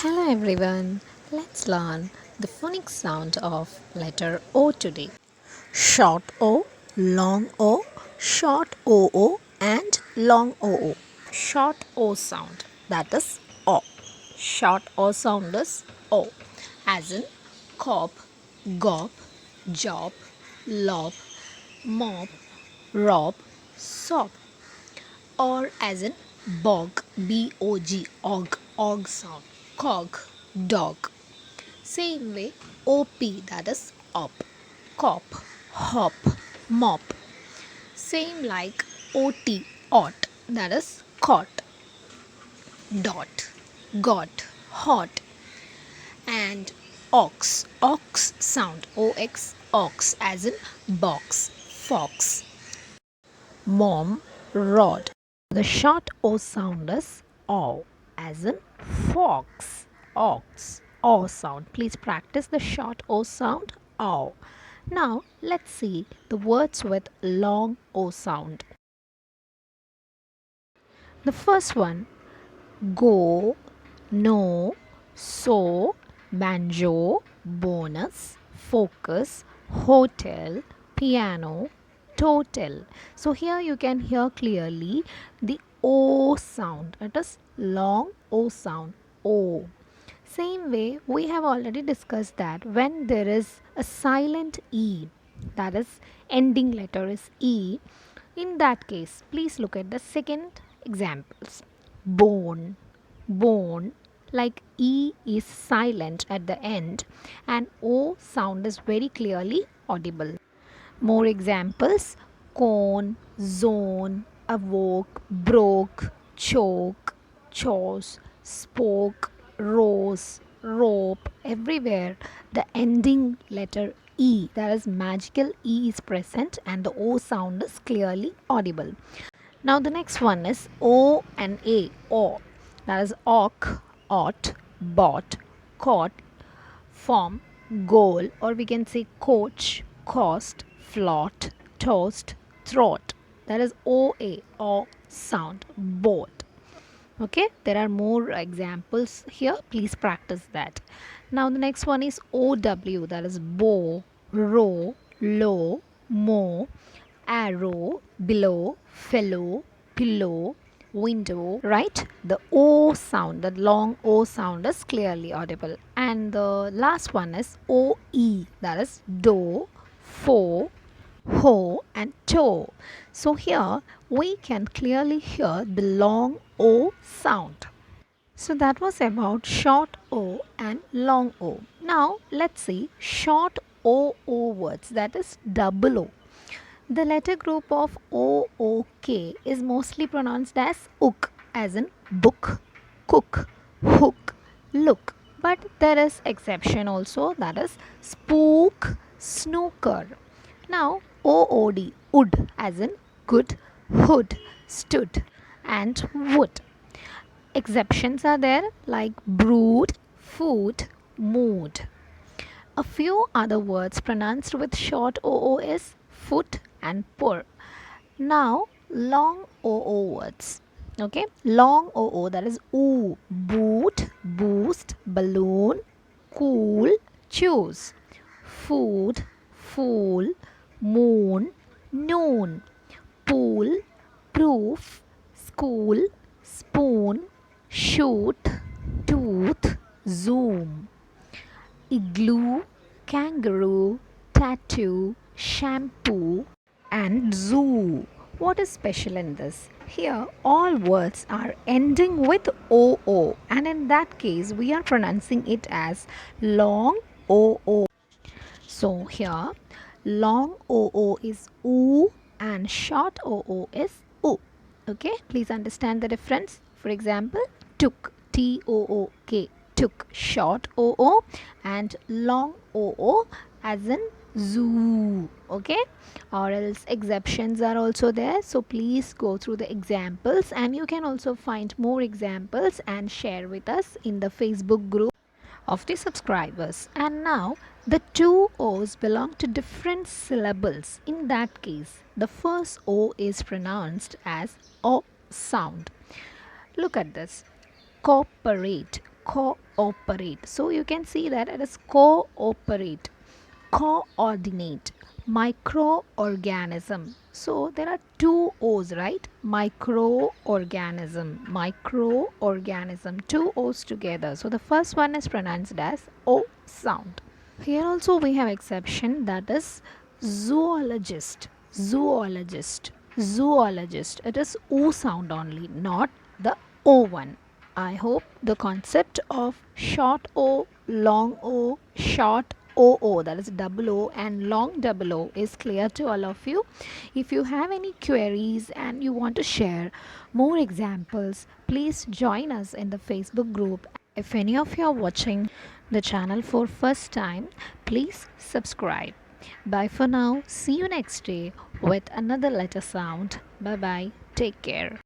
Hello everyone, let's learn the phonics sound of letter O today. Short O, long O, short OO and long OO. Short O sound, that is O. Short O sound is O, as in cop, gop, job, lob, mop, rob, sop, or as in bog, B-O-G, og sound, cog, dog. Same way, OP, that is op, cop, hop, mop. Same like OT, ot, that is cot, dot, got, hot. And ox sound, OX, ox, as in box, fox. Mom, rod. The short O sound is O, as in fox, ox, O sound. Please practice the short O sound, O. Now, let's see the words with long O sound. The first one, go, no, so, banjo, bonus, focus, hotel, piano, total. So here you can hear clearly the O sound. It is long O sound, O. Same way, we have already discussed that when there is a silent E, that is ending letter is E, in that case, please look at the second examples. Bone, bone, like E is silent at the end and O sound is very clearly audible. More examples: cone, zone, awoke, broke, choke, chose, spoke, rose, rope. Everywhere the ending letter E, that is magical E, is present and the O sound is clearly audible. Now the next one is O and A, O. That is awk, ought, bought, caught, form, goal, or we can say coach, cost, float, toast, throat. That is OA, O sound, both. Okay, there are more examples here. Please practice that. Now the next one is OW, that is bow, row, low, mow, arrow, below, fellow, pillow, window, right? The O sound, the long O sound is clearly audible. And the last one is OE, that is do, fo, ho, and toe. So here we can clearly hear the long O sound. So that was about short O and long O. Now let's see short OO words, that is double O. The letter group of OOK is mostly pronounced as ook, as in book, cook, hook, look. But there is exception also, that is spook, snooker. Now OOD, wood, as in good, hood, stood, and wood. Exceptions are there like brood, food, mood. A few other words pronounced with short OO is foot and pur. Now, long OO words. Okay, long OO, that is oo, boot, boost, balloon, cool, choose, food, fool, moon, noon, pool, proof, school, spoon, shoot, tooth, zoom. Igloo, kangaroo, tattoo, shampoo, and zoo. What is special in this? Here, all words are ending with OO, and in that case, we are pronouncing it as long OO. So, here, long OO is oo, and short OO is oo. Okay, please understand the difference. For example, took, TOOK, took, short OO, and long OO as in zoo. Okay, or else exceptions are also there, so please go through the examples, and you can also find more examples and share with us in the Facebook group of the subscribers. And now the two O's belong to different syllables. In that case, the first O is pronounced as O sound. Look at this: cooperate, cooperate. So you can see that it is cooperate, coordinate, microorganism. So there are two O's, right? Microorganism, two O's together. So the first one is pronounced as O sound. Here also we have exception, that is zoologist. It is O sound only, not the O one. I hope the concept of short O, long O, short OO, that is double O, and long double O is clear to all of you. If you have any queries and you want to share more examples, please join us in the Facebook group. If any of you are watching the channel for first time, please subscribe. Bye for now. See you next day with another letter sound. Bye bye. Take care.